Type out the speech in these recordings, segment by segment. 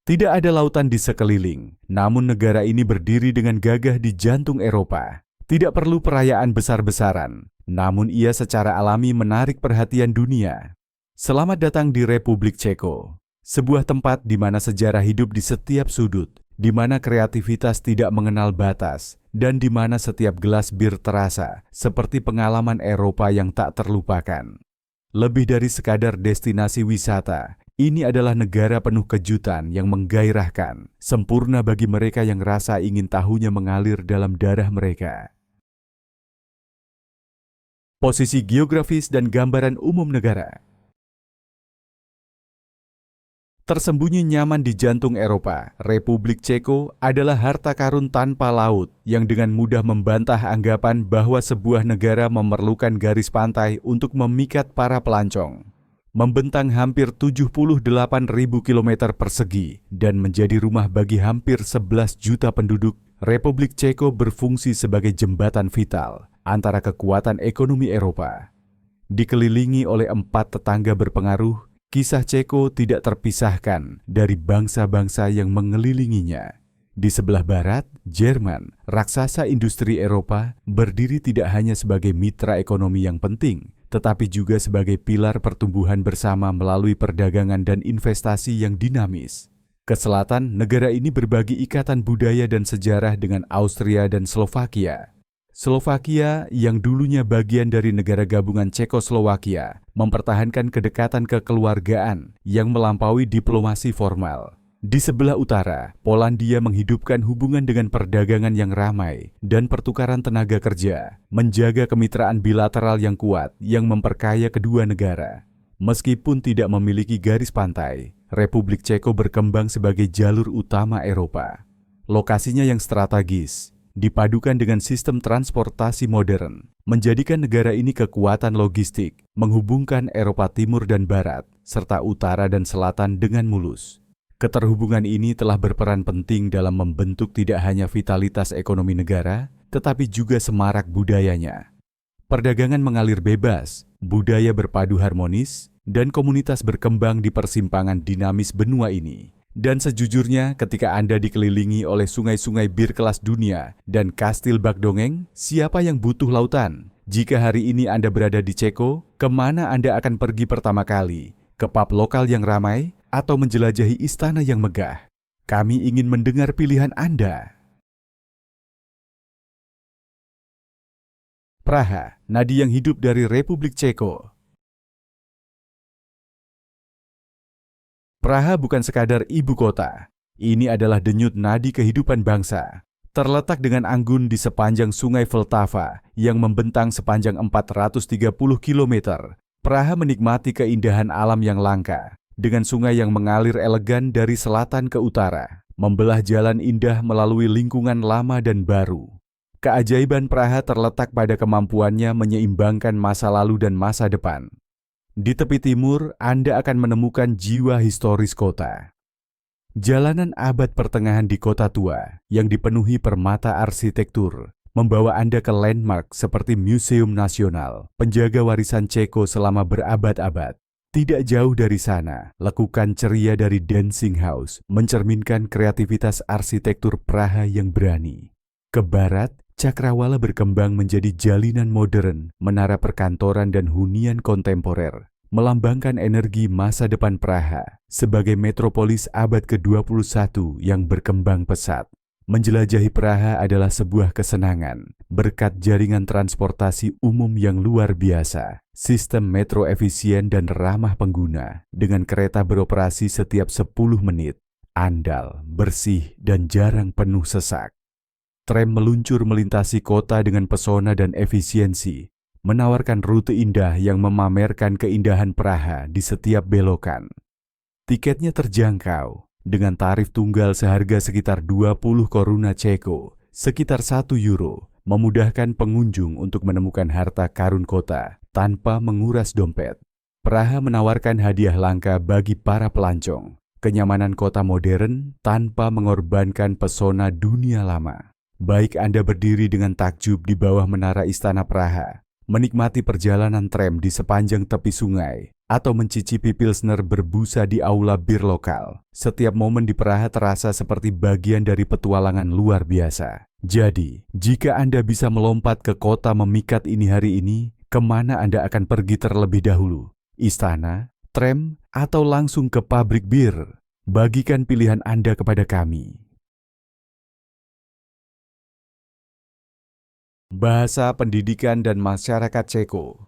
Tidak ada lautan di sekeliling, namun negara ini berdiri dengan gagah di jantung Eropa. Tidak perlu perayaan besar-besaran, namun ia secara alami menarik perhatian dunia. Selamat datang di Republik Ceko, sebuah tempat di mana sejarah hidup di setiap sudut, di mana kreativitas tidak mengenal batas, dan di mana setiap gelas bir terasa seperti pengalaman Eropa yang tak terlupakan. Lebih dari sekadar destinasi wisata, ini adalah negara penuh kejutan yang menggairahkan, sempurna bagi mereka yang rasa ingin tahunya mengalir dalam darah mereka. Posisi geografis dan gambaran umum negara. Tersembunyi nyaman di jantung Eropa, Republik Ceko adalah harta karun tanpa laut yang dengan mudah membantah anggapan bahwa sebuah negara memerlukan garis pantai untuk memikat para pelancong. Membentang hampir 78.000 km persegi dan menjadi rumah bagi hampir 11 juta penduduk, Republik Ceko berfungsi sebagai jembatan vital antara kekuatan ekonomi Eropa. Dikelilingi oleh 4 tetangga berpengaruh, kisah Ceko tidak terpisahkan dari bangsa-bangsa yang mengelilinginya. Di sebelah barat, Jerman, raksasa industri Eropa, berdiri tidak hanya sebagai mitra ekonomi yang penting, tetapi juga sebagai pilar pertumbuhan bersama melalui perdagangan dan investasi yang dinamis. Ke selatan, negara ini berbagi ikatan budaya dan sejarah dengan Austria dan Slovakia. Slovakia yang dulunya bagian dari negara gabungan Cekoslowakia mempertahankan kedekatan kekeluargaan yang melampaui diplomasi formal. Di sebelah utara, Polandia menghidupkan hubungan dengan perdagangan yang ramai dan pertukaran tenaga kerja, menjaga kemitraan bilateral yang kuat yang memperkaya kedua negara. Meskipun tidak memiliki garis pantai, Republik Ceko berkembang sebagai jalur utama Eropa. Lokasinya yang strategis, dipadukan dengan sistem transportasi modern, menjadikan negara ini kekuatan logistik, menghubungkan Eropa Timur dan Barat, serta Utara dan Selatan dengan mulus. Keterhubungan ini telah berperan penting dalam membentuk tidak hanya vitalitas ekonomi negara, tetapi juga semarak budayanya. Perdagangan mengalir bebas, budaya berpadu harmonis, dan komunitas berkembang di persimpangan dinamis benua ini. Dan sejujurnya, ketika Anda dikelilingi oleh sungai-sungai bir kelas dunia dan kastil bak dongeng, siapa yang butuh lautan? Jika hari ini Anda berada di Ceko, kemana Anda akan pergi pertama kali? Ke pub lokal yang ramai atau menjelajahi istana yang megah? Kami ingin mendengar pilihan Anda. Praha, nadi yang hidup dari Republik Ceko. Praha bukan sekadar ibu kota. Ini adalah denyut nadi kehidupan bangsa. Terletak dengan anggun di sepanjang sungai Vltava yang membentang sepanjang 430 km. Praha menikmati keindahan alam yang langka, dengan sungai yang mengalir elegan dari selatan ke utara, membelah jalan indah melalui lingkungan lama dan baru. Keajaiban Praha terletak pada kemampuannya menyeimbangkan masa lalu dan masa depan. Di tepi timur, Anda akan menemukan jiwa historis kota. Jalanan abad pertengahan di kota tua yang dipenuhi permata arsitektur membawa Anda ke landmark seperti Museum Nasional, penjaga warisan Ceko selama berabad-abad. Tidak jauh dari sana, lekukan ceria dari Dancing House mencerminkan kreativitas arsitektur Praha yang berani. Ke barat, Cakrawala berkembang menjadi jalinan modern, menara perkantoran dan hunian kontemporer, melambangkan energi masa depan Praha sebagai metropolis abad ke-21 yang berkembang pesat. Menjelajahi Praha adalah sebuah kesenangan, berkat jaringan transportasi umum yang luar biasa, sistem metro efisien dan ramah pengguna, dengan kereta beroperasi setiap 10 menit, andal, bersih, dan jarang penuh sesak. Tram meluncur melintasi kota dengan pesona dan efisiensi, menawarkan rute indah yang memamerkan keindahan Praha di setiap belokan. Tiketnya terjangkau, dengan tarif tunggal seharga sekitar 20 koruna Ceko, sekitar 1 euro, memudahkan pengunjung untuk menemukan harta karun kota tanpa menguras dompet. Praha menawarkan hadiah langka bagi para pelancong, kenyamanan kota modern tanpa mengorbankan pesona dunia lama. Baik Anda berdiri dengan takjub di bawah menara Istana Praha, menikmati perjalanan tram di sepanjang tepi sungai, atau mencicipi pilsner berbusa di aula bir lokal. Setiap momen di Praha terasa seperti bagian dari petualangan luar biasa. Jadi, jika Anda bisa melompat ke kota memikat ini hari ini, kemana Anda akan pergi terlebih dahulu? Istana, tram, atau langsung ke pabrik bir? Bagikan pilihan Anda kepada kami. Bahasa pendidikan dan masyarakat Ceko.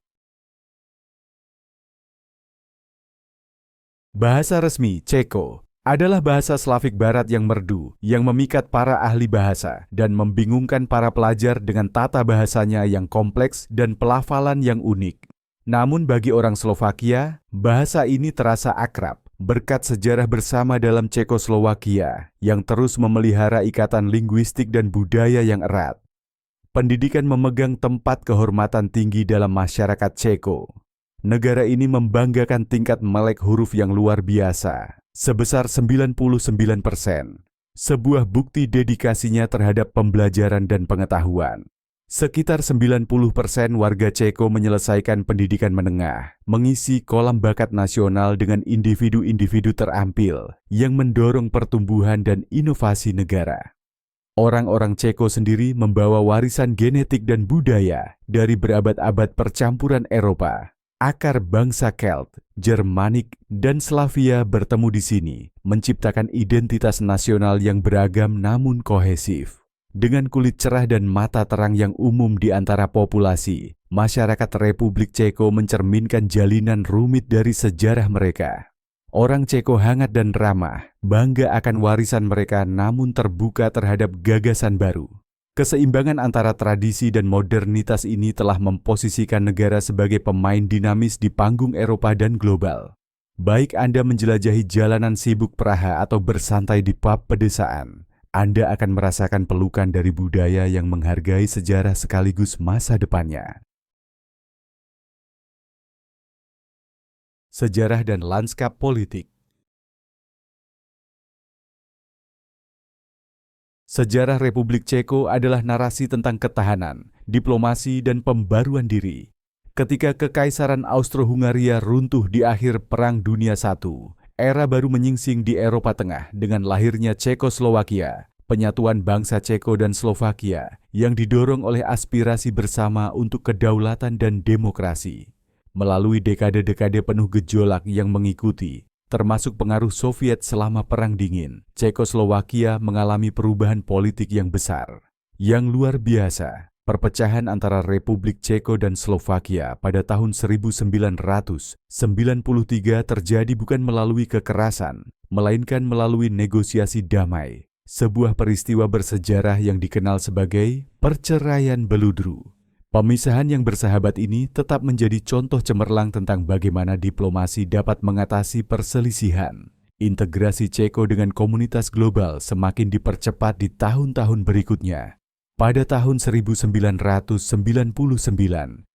Bahasa resmi Ceko adalah bahasa Slavik Barat yang merdu, yang memikat para ahli bahasa dan membingungkan para pelajar dengan tata bahasanya yang kompleks dan pelafalan yang unik. Namun bagi orang Slovakia, bahasa ini terasa akrab berkat sejarah bersama dalam Cekoslowakia yang terus memelihara ikatan linguistik dan budaya yang erat. Pendidikan memegang tempat kehormatan tinggi dalam masyarakat Ceko. Negara ini membanggakan tingkat melek huruf yang luar biasa, sebesar 99%. Sebuah bukti dedikasinya terhadap pembelajaran dan pengetahuan. Sekitar 90% warga Ceko menyelesaikan pendidikan menengah, mengisi kolam bakat nasional dengan individu-individu terampil yang mendorong pertumbuhan dan inovasi negara. Orang-orang Ceko sendiri membawa warisan genetik dan budaya dari berabad-abad percampuran Eropa. Akar bangsa Celt, Germanik, dan Slavia bertemu di sini, menciptakan identitas nasional yang beragam namun kohesif. Dengan kulit cerah dan mata terang yang umum di antara populasi, masyarakat Republik Ceko mencerminkan jalinan rumit dari sejarah mereka. Orang Ceko hangat dan ramah, bangga akan warisan mereka namun terbuka terhadap gagasan baru. Keseimbangan antara tradisi dan modernitas ini telah memposisikan negara sebagai pemain dinamis di panggung Eropa dan global. Baik Anda menjelajahi jalanan sibuk Praha atau bersantai di pub pedesaan, Anda akan merasakan pelukan dari budaya yang menghargai sejarah sekaligus masa depannya. Sejarah dan lanskap politik. Sejarah Republik Ceko adalah narasi tentang ketahanan, diplomasi, dan pembaruan diri. Ketika Kekaisaran Austro-Hungaria runtuh di akhir Perang Dunia I, era baru menyingsing di Eropa Tengah dengan lahirnya Cekoslowakia, penyatuan bangsa Ceko dan Slovakia yang didorong oleh aspirasi bersama untuk kedaulatan dan demokrasi. Melalui dekade-dekade penuh gejolak yang mengikuti, termasuk pengaruh Soviet selama Perang Dingin, Cekoslowakia mengalami perubahan politik yang besar. Yang luar biasa, perpecahan antara Republik Ceko dan Slovakia pada tahun 1993 terjadi bukan melalui kekerasan, melainkan melalui negosiasi damai. Sebuah peristiwa bersejarah yang dikenal sebagai perceraian Beludru. Pemisahan yang bersahabat ini tetap menjadi contoh cemerlang tentang bagaimana diplomasi dapat mengatasi perselisihan. Integrasi Ceko dengan komunitas global semakin dipercepat di tahun-tahun berikutnya. Pada tahun 1999,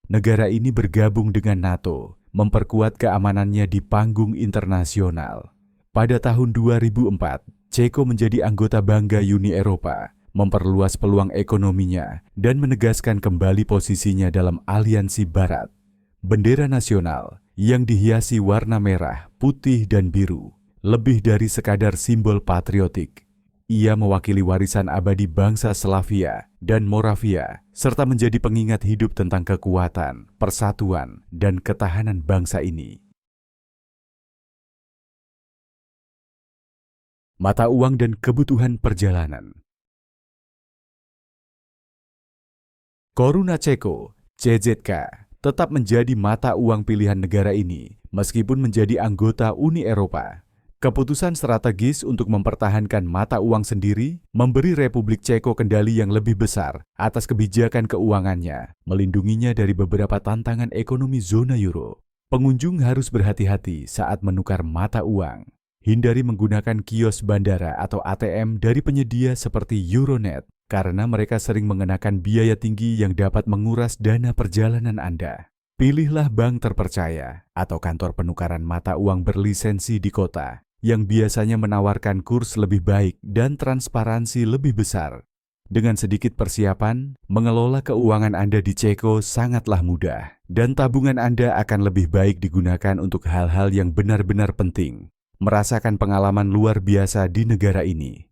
negara ini bergabung dengan NATO, memperkuat keamanannya di panggung internasional. Pada tahun 2004, Ceko menjadi anggota bangga Uni Eropa, memperluas peluang ekonominya, dan menegaskan kembali posisinya dalam aliansi Barat. Bendera nasional yang dihiasi warna merah, putih, dan biru, lebih dari sekadar simbol patriotik. Ia mewakili warisan abadi bangsa Slavia dan Moravia, serta menjadi pengingat hidup tentang kekuatan, persatuan, dan ketahanan bangsa ini. Mata uang dan kebutuhan perjalanan. Koruna Ceko, CZK, tetap menjadi mata uang pilihan negara ini, meskipun menjadi anggota Uni Eropa. Keputusan strategis untuk mempertahankan mata uang sendiri memberi Republik Ceko kendali yang lebih besar atas kebijakan keuangannya, melindunginya dari beberapa tantangan ekonomi zona euro. Pengunjung harus berhati-hati saat menukar mata uang. Hindari menggunakan kios bandara atau ATM dari penyedia seperti Euronet, karena mereka sering mengenakan biaya tinggi yang dapat menguras dana perjalanan Anda. Pilihlah bank terpercaya atau kantor penukaran mata uang berlisensi di kota yang biasanya menawarkan kurs lebih baik dan transparansi lebih besar. Dengan sedikit persiapan, mengelola keuangan Anda di Ceko sangatlah mudah, dan tabungan Anda akan lebih baik digunakan untuk hal-hal yang benar-benar penting. Merasakan pengalaman luar biasa di negara ini.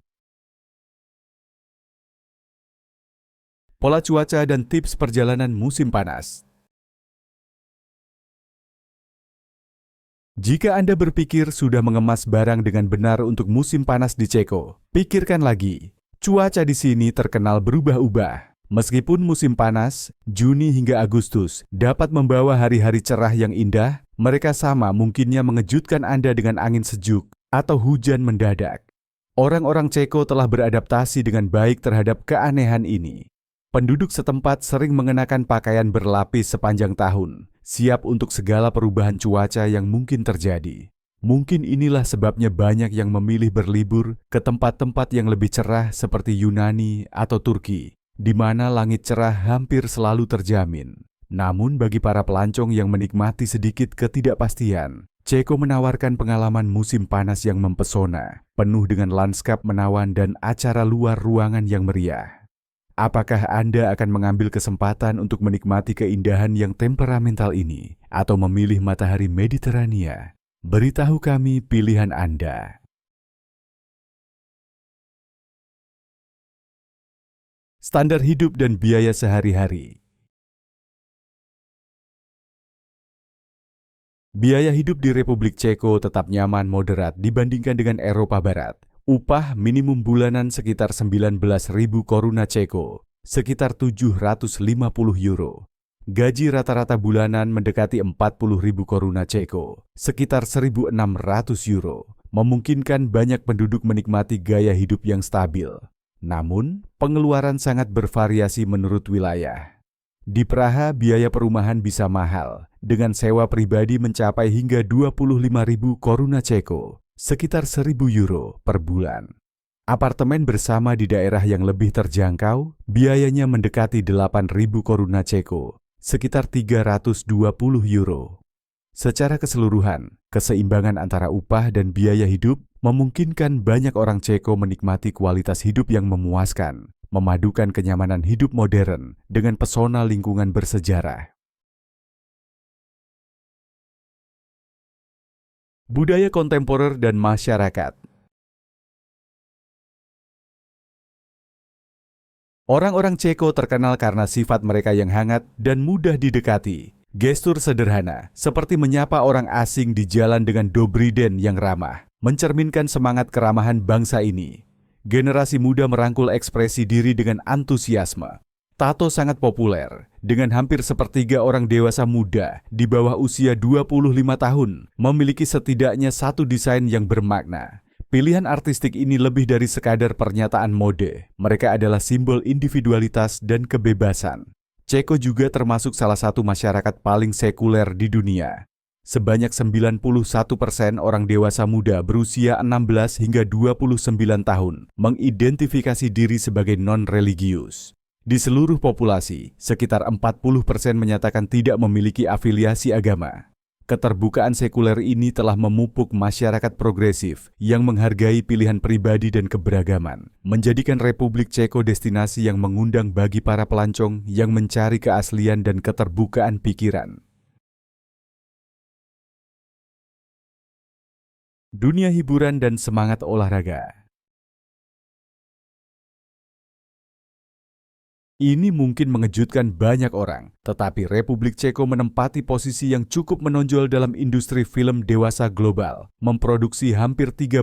Pola cuaca dan tips perjalanan musim panas. Jika Anda berpikir sudah mengemas barang dengan benar untuk musim panas di Ceko, pikirkan lagi. Cuaca di sini terkenal berubah-ubah. Meskipun musim panas, Juni hingga Agustus dapat membawa hari-hari cerah yang indah, mereka sama mungkinnya mengejutkan Anda dengan angin sejuk atau hujan mendadak. Orang-orang Ceko telah beradaptasi dengan baik terhadap keanehan ini. Penduduk setempat sering mengenakan pakaian berlapis sepanjang tahun, siap untuk segala perubahan cuaca yang mungkin terjadi. Mungkin inilah sebabnya banyak yang memilih berlibur ke tempat-tempat yang lebih cerah seperti Yunani atau Turki, di mana langit cerah hampir selalu terjamin. Namun bagi para pelancong yang menikmati sedikit ketidakpastian, Ceko menawarkan pengalaman musim panas yang mempesona, penuh dengan lanskap menawan dan acara luar ruangan yang meriah. Apakah Anda akan mengambil kesempatan untuk menikmati keindahan yang temperamental ini atau memilih matahari Mediterania? Beritahu kami pilihan Anda. Standar hidup dan biaya sehari-hari. Biaya hidup di Republik Ceko tetap nyaman moderat dibandingkan dengan Eropa Barat. Upah minimum bulanan sekitar 19.000 koruna Ceko, sekitar 750 euro. Gaji rata-rata bulanan mendekati 40.000 koruna Ceko, sekitar 1.600 euro, memungkinkan banyak penduduk menikmati gaya hidup yang stabil. Namun, pengeluaran sangat bervariasi menurut wilayah. Di Praha, biaya perumahan bisa mahal, dengan sewa pribadi mencapai hingga 25.000 koruna Ceko, sekitar 1.000 euro per bulan. Apartemen bersama di daerah yang lebih terjangkau, biayanya mendekati 8.000 koruna Ceko, sekitar 320 euro. Secara keseluruhan, keseimbangan antara upah dan biaya hidup memungkinkan banyak orang Ceko menikmati kualitas hidup yang memuaskan, memadukan kenyamanan hidup modern dengan pesona lingkungan bersejarah. Budaya kontemporer dan masyarakat. Orang-orang Ceko terkenal karena sifat mereka yang hangat dan mudah didekati. Gestur sederhana, seperti menyapa orang asing di jalan dengan Dobrý den yang ramah, mencerminkan semangat keramahan bangsa ini. Generasi muda merangkul ekspresi diri dengan antusiasme. Tato sangat populer, dengan hampir sepertiga orang dewasa muda di bawah usia 25 tahun memiliki setidaknya satu desain yang bermakna. Pilihan artistik ini lebih dari sekadar pernyataan mode. Mereka adalah simbol individualitas dan kebebasan. Ceko juga termasuk salah satu masyarakat paling sekuler di dunia. Sebanyak 91% orang dewasa muda berusia 16 hingga 29 tahun mengidentifikasi diri sebagai non-religius. Di seluruh populasi, sekitar 40% menyatakan tidak memiliki afiliasi agama. Keterbukaan sekuler ini telah memupuk masyarakat progresif yang menghargai pilihan pribadi dan keberagaman, menjadikan Republik Ceko destinasi yang mengundang bagi para pelancong yang mencari keaslian dan keterbukaan pikiran. Dunia hiburan dan semangat olahraga. Ini mungkin mengejutkan banyak orang, tetapi Republik Ceko menempati posisi yang cukup menonjol dalam industri film dewasa global, memproduksi hampir 13%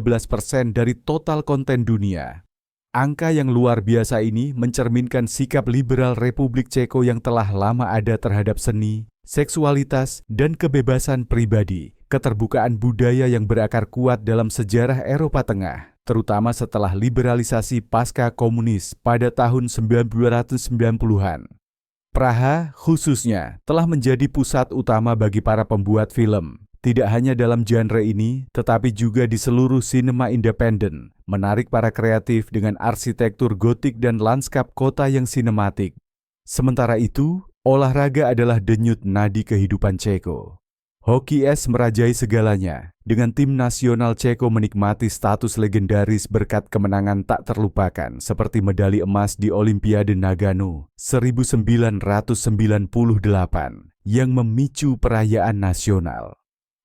dari total konten dunia. Angka yang luar biasa ini mencerminkan sikap liberal Republik Ceko yang telah lama ada terhadap seni, seksualitas, dan kebebasan pribadi, keterbukaan budaya yang berakar kuat dalam sejarah Eropa Tengah, terutama setelah liberalisasi pasca komunis pada tahun 1990-an. Praha khususnya telah menjadi pusat utama bagi para pembuat film, tidak hanya dalam genre ini, tetapi juga di seluruh sinema independen, menarik para kreatif dengan arsitektur gotik dan lanskap kota yang sinematik. Sementara itu, olahraga adalah denyut nadi kehidupan Ceko. Hoki es merajai segalanya, dengan tim nasional Ceko menikmati status legendaris berkat kemenangan tak terlupakan seperti medali emas di Olimpiade Nagano 1998 yang memicu perayaan nasional.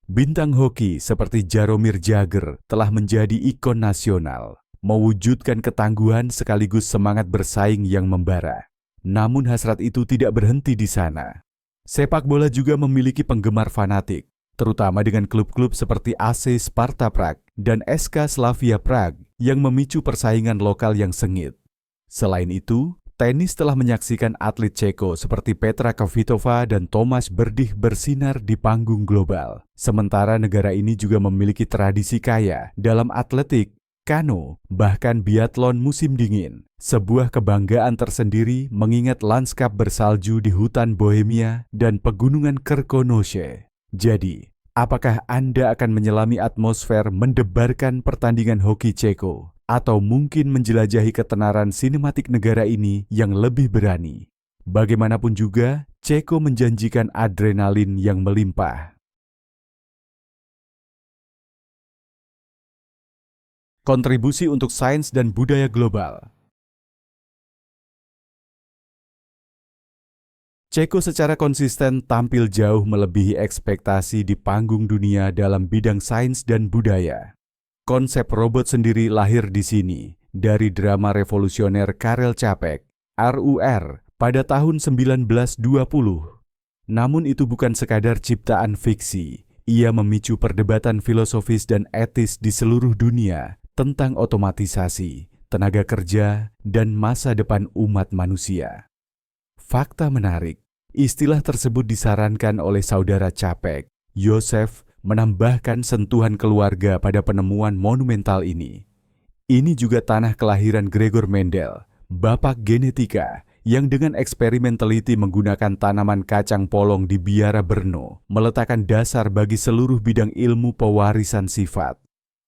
Bintang hoki seperti Jaromir Jagr telah menjadi ikon nasional, mewujudkan ketangguhan sekaligus semangat bersaing yang membara. Namun hasrat itu tidak berhenti di sana. Sepak bola juga memiliki penggemar fanatik, terutama dengan klub-klub seperti AC Sparta Prag dan SK Slavia Prag yang memicu persaingan lokal yang sengit. Selain itu, tenis telah menyaksikan atlet Ceko seperti Petra Kvitova dan Tomáš Berdych bersinar di panggung global. Sementara negara ini juga memiliki tradisi kaya dalam atletik, kano, bahkan biathlon musim dingin. Sebuah kebanggaan tersendiri mengingat lanskap bersalju di hutan Bohemia dan pegunungan Krkonoše. Jadi, apakah Anda akan menyelami atmosfer mendebarkan pertandingan hoki Ceko? Atau mungkin menjelajahi ketenaran sinematik negara ini yang lebih berani? Bagaimanapun juga, Ceko menjanjikan adrenalin yang melimpah. Kontribusi untuk sains dan budaya global. Ceko secara konsisten tampil jauh melebihi ekspektasi di panggung dunia dalam bidang sains dan budaya. Konsep robot sendiri lahir di sini, dari drama revolusioner Karel Čapek, RUR, pada tahun 1920. Namun itu bukan sekadar ciptaan fiksi, ia memicu perdebatan filosofis dan etis di seluruh dunia tentang otomatisasi, tenaga kerja, dan masa depan umat manusia. Fakta menarik, istilah tersebut disarankan oleh saudara Čapek, Josef, menambahkan sentuhan keluarga pada penemuan monumental ini. Ini juga tanah kelahiran Gregor Mendel, bapak genetika, yang dengan eksperimen teliti menggunakan tanaman kacang polong di biara Brno, meletakkan dasar bagi seluruh bidang ilmu pewarisan sifat.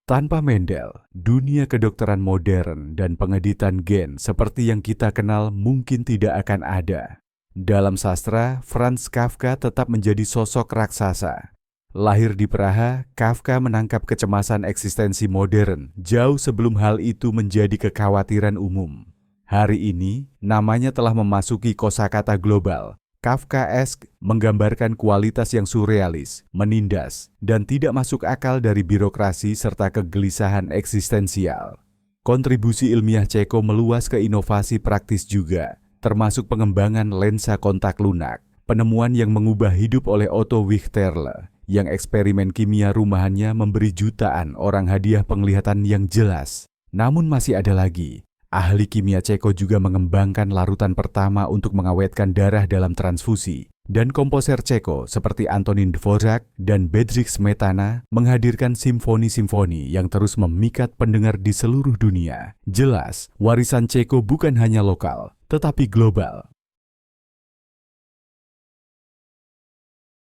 Tanpa Mendel, dunia kedokteran modern dan pengeditan gen seperti yang kita kenal mungkin tidak akan ada. Dalam sastra, Franz Kafka tetap menjadi sosok raksasa. Lahir di Praha, Kafka menangkap kecemasan eksistensi modern jauh sebelum hal itu menjadi kekhawatiran umum. Hari ini, namanya telah memasuki kosakata global. Kafkaesk menggambarkan kualitas yang surrealis, menindas, dan tidak masuk akal dari birokrasi serta kegelisahan eksistensial. Kontribusi ilmiah Ceko meluas ke inovasi praktis juga, termasuk pengembangan lensa kontak lunak, penemuan yang mengubah hidup oleh Otto Wichterle, yang eksperimen kimia rumahannya memberi jutaan orang hadiah penglihatan yang jelas. Namun masih ada lagi. Ahli kimia Ceko juga mengembangkan larutan pertama untuk mengawetkan darah dalam transfusi, dan komposer Ceko seperti Antonín Dvořák dan Bedřich Smetana menghadirkan simfoni-simfoni yang terus memikat pendengar di seluruh dunia. Jelas, warisan Ceko bukan hanya lokal, tetapi global.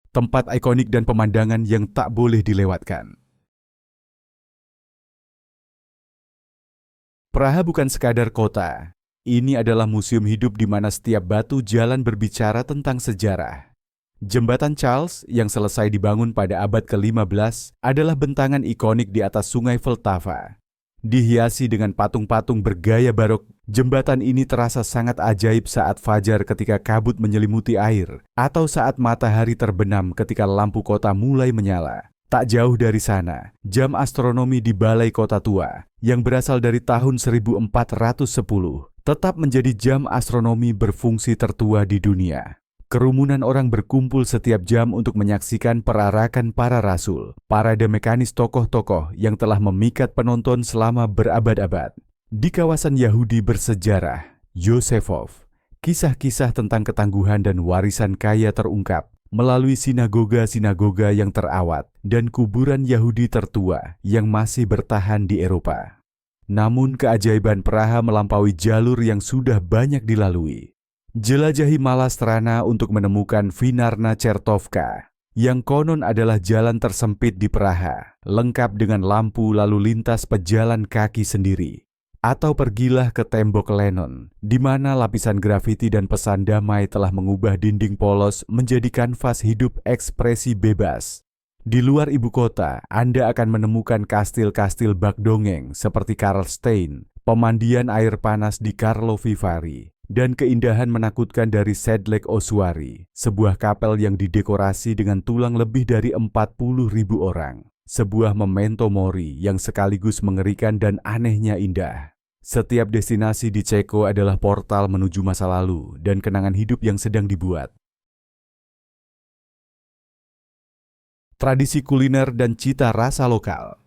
Tempat ikonik dan pemandangan yang tak boleh dilewatkan. Praha bukan sekadar kota. Ini adalah museum hidup di mana setiap batu jalan berbicara tentang sejarah. Jembatan Charles yang selesai dibangun pada abad ke-15 adalah bentangan ikonik di atas sungai Vltava. Dihiasi dengan patung-patung bergaya barok, jembatan ini terasa sangat ajaib saat fajar ketika kabut menyelimuti air, atau saat matahari terbenam ketika lampu kota mulai menyala. Tak jauh dari sana, jam astronomi di Balai Kota Tua, yang berasal dari tahun 1410, tetap menjadi jam astronomi berfungsi tertua di dunia. Kerumunan orang berkumpul setiap jam untuk menyaksikan perarakan para rasul, parade mekanis tokoh-tokoh yang telah memikat penonton selama berabad-abad. Di kawasan Yahudi bersejarah, Yosefov, kisah-kisah tentang ketangguhan dan warisan kaya terungkap melalui sinagoga-sinagoga yang terawat dan kuburan Yahudi tertua yang masih bertahan di Eropa. Namun keajaiban Praha melampaui jalur yang sudah banyak dilalui. Jelajahi Malastrana untuk menemukan Vinarna Čertovka, yang konon adalah jalan tersempit di Praha, lengkap dengan lampu lalu lintas pejalan kaki sendiri. Atau pergilah ke tembok Lenon, di mana lapisan grafiti dan pesan damai telah mengubah dinding polos menjadi kanvas hidup ekspresi bebas. Di luar ibu kota, Anda akan menemukan kastil-kastil bak dongeng seperti Karlstein, pemandian air panas di Karlovy Vary, dan keindahan menakutkan dari Sedlec Ossuary, sebuah kapel yang didekorasi dengan tulang lebih dari 40.000 orang. Sebuah memento mori yang sekaligus mengerikan dan anehnya indah. Setiap destinasi di Ceko adalah portal menuju masa lalu dan kenangan hidup yang sedang dibuat. Tradisi kuliner dan cita rasa lokal.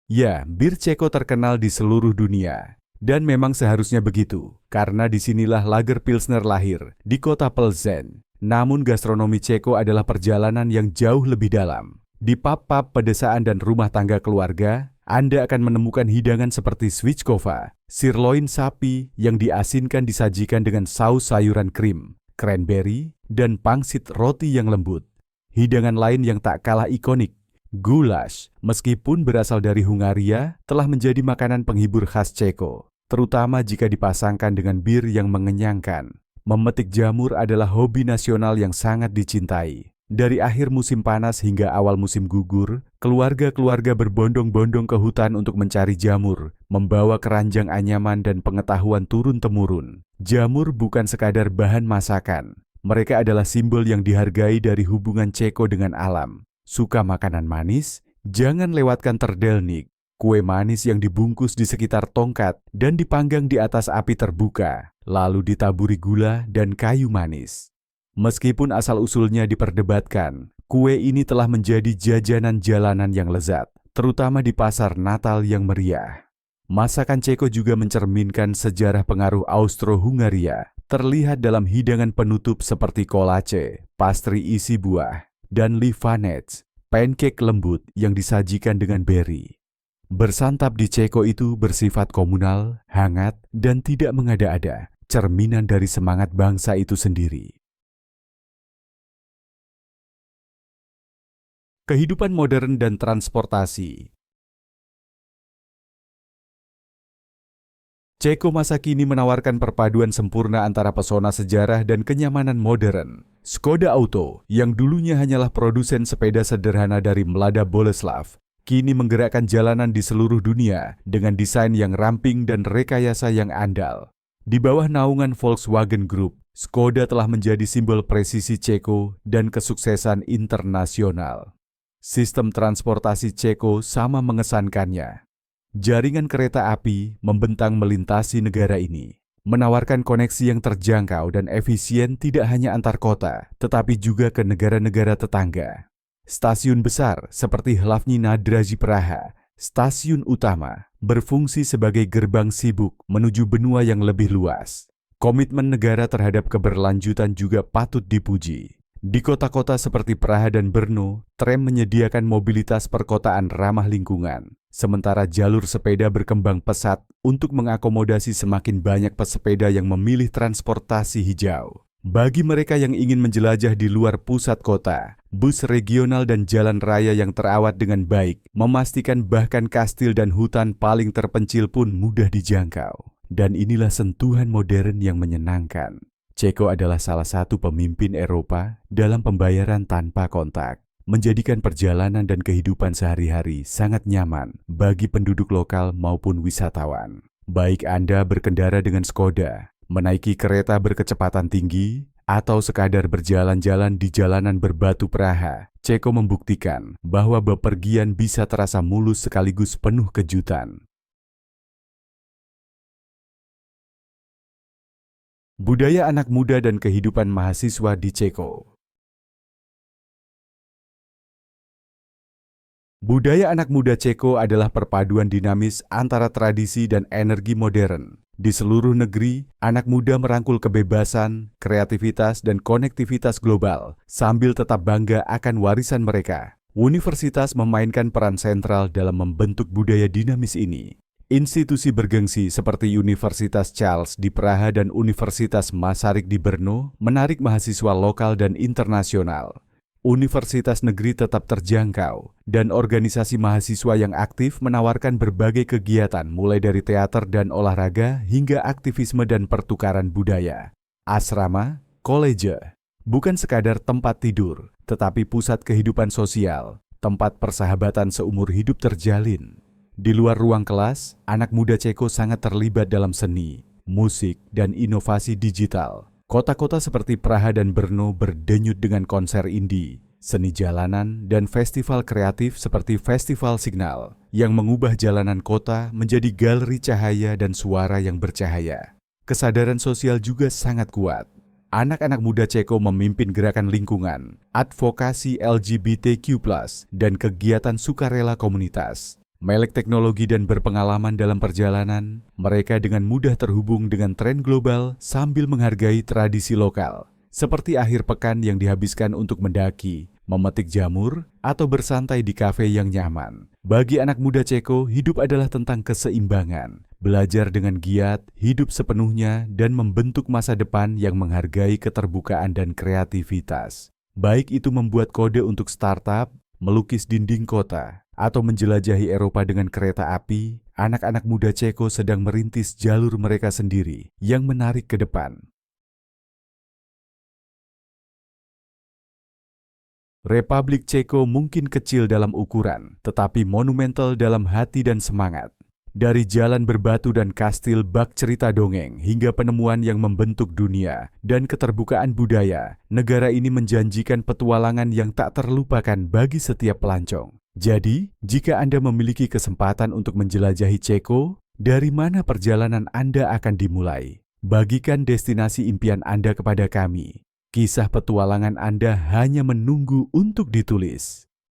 Ya, bir Ceko terkenal di seluruh dunia. Dan memang seharusnya begitu, karena disinilah Lager Pilsner lahir, di kota Plzeň. Namun gastronomi Ceko adalah perjalanan yang jauh lebih dalam. Di pub-pub pedesaan dan rumah tangga keluarga, Anda akan menemukan hidangan seperti svičkova, sirloin sapi yang diasinkan disajikan dengan saus sayuran krim, cranberry, dan pangsit roti yang lembut. Hidangan lain yang tak kalah ikonik, goulash, meskipun berasal dari Hungaria, telah menjadi makanan penghibur khas Ceko, terutama jika dipasangkan dengan bir yang mengenyangkan. Memetik jamur adalah hobi nasional yang sangat dicintai. Dari akhir musim panas hingga awal musim gugur, keluarga-keluarga berbondong-bondong ke hutan untuk mencari jamur, membawa keranjang anyaman dan pengetahuan turun-temurun. Jamur bukan sekadar bahan masakan. Mereka adalah simbol yang dihargai dari hubungan Ceko dengan alam. Suka makanan manis? Jangan lewatkan terdelnik, kue manis yang dibungkus di sekitar tongkat dan dipanggang di atas api terbuka, lalu ditaburi gula dan kayu manis. Meskipun asal-usulnya diperdebatkan, kue ini telah menjadi jajanan jalanan yang lezat, terutama di pasar Natal yang meriah. Masakan Ceko juga mencerminkan sejarah pengaruh Austro-Hungaria, terlihat dalam hidangan penutup seperti kolace, pastry isi buah, dan livanec, pancake lembut yang disajikan dengan beri. Bersantap di Ceko itu bersifat komunal, hangat, dan tidak mengada-ada, cerminan dari semangat bangsa itu sendiri. Kehidupan modern dan transportasi. Ceko masa kini menawarkan perpaduan sempurna antara pesona sejarah dan kenyamanan modern. Škoda Auto, yang dulunya hanyalah produsen sepeda sederhana dari Mlada Boleslav, kini menggerakkan jalanan di seluruh dunia dengan desain yang ramping dan rekayasa yang andal. Di bawah naungan Volkswagen Group, Škoda telah menjadi simbol presisi Ceko dan kesuksesan internasional. Sistem transportasi Ceko sama mengesankannya. Jaringan kereta api membentang melintasi negara ini, menawarkan koneksi yang terjangkau dan efisien tidak hanya antar kota, tetapi juga ke negara-negara tetangga. Stasiun besar seperti Hlavní nádraží Praha, stasiun utama, berfungsi sebagai gerbang sibuk menuju benua yang lebih luas. Komitmen negara terhadap keberlanjutan juga patut dipuji. Di kota-kota seperti Praha dan Brno, tram menyediakan mobilitas perkotaan ramah lingkungan, sementara jalur sepeda berkembang pesat untuk mengakomodasi semakin banyak pesepeda yang memilih transportasi hijau. Bagi mereka yang ingin menjelajah di luar pusat kota, bus regional dan jalan raya yang terawat dengan baik memastikan bahkan kastil dan hutan paling terpencil pun mudah dijangkau. Dan inilah sentuhan modern yang menyenangkan. Ceko adalah salah satu pemimpin Eropa dalam pembayaran tanpa kontak, menjadikan perjalanan dan kehidupan sehari-hari sangat nyaman bagi penduduk lokal maupun wisatawan. Baik Anda berkendara dengan Škoda, menaiki kereta berkecepatan tinggi, atau sekadar berjalan-jalan di jalanan berbatu Praha, Ceko membuktikan bahwa bepergian bisa terasa mulus sekaligus penuh kejutan. Budaya anak muda dan kehidupan mahasiswa di Ceko. Budaya anak muda Ceko adalah perpaduan dinamis antara tradisi dan energi modern. Di seluruh negeri, anak muda merangkul kebebasan, kreativitas, dan konektivitas global sambil tetap bangga akan warisan mereka. Universitas memainkan peran sentral dalam membentuk budaya dinamis ini. Institusi bergengsi seperti Universitas Charles di Praha dan Universitas Masaryk di Brno menarik mahasiswa lokal dan internasional. Universitas negeri tetap terjangkau, dan organisasi mahasiswa yang aktif menawarkan berbagai kegiatan mulai dari teater dan olahraga hingga aktivisme dan pertukaran budaya. Asrama, kolege, bukan sekadar tempat tidur, tetapi pusat kehidupan sosial, tempat persahabatan seumur hidup terjalin. Di luar ruang kelas, anak muda Ceko sangat terlibat dalam seni, musik, dan inovasi digital. Kota-kota seperti Praha dan Brno berdenyut dengan konser indie, seni jalanan, dan festival kreatif seperti Festival Signal yang mengubah jalanan kota menjadi galeri cahaya dan suara yang bercahaya. Kesadaran sosial juga sangat kuat. Anak-anak muda Ceko memimpin gerakan lingkungan, advokasi LGBTQ+, dan kegiatan sukarela komunitas. Melek teknologi dan berpengalaman dalam perjalanan, mereka dengan mudah terhubung dengan tren global sambil menghargai tradisi lokal, seperti akhir pekan yang dihabiskan untuk mendaki, memetik jamur, atau bersantai di kafe yang nyaman. Bagi anak muda Ceko, hidup adalah tentang keseimbangan, belajar dengan giat, hidup sepenuhnya, dan membentuk masa depan yang menghargai keterbukaan dan kreativitas. Baik itu membuat kode untuk startup, melukis dinding kota, atau menjelajahi Eropa dengan kereta api, anak-anak muda Ceko sedang merintis jalur mereka sendiri yang menarik ke depan. Republik Ceko mungkin kecil dalam ukuran, tetapi monumental dalam hati dan semangat. Dari jalan berbatu dan kastil bak cerita dongeng hingga penemuan yang membentuk dunia dan keterbukaan budaya, negara ini menjanjikan petualangan yang tak terlupakan bagi setiap pelancong. Jadi, jika Anda memiliki kesempatan untuk menjelajahi Ceko, dari mana perjalanan Anda akan dimulai? Bagikan destinasi impian Anda kepada kami. Kisah petualangan Anda hanya menunggu untuk ditulis.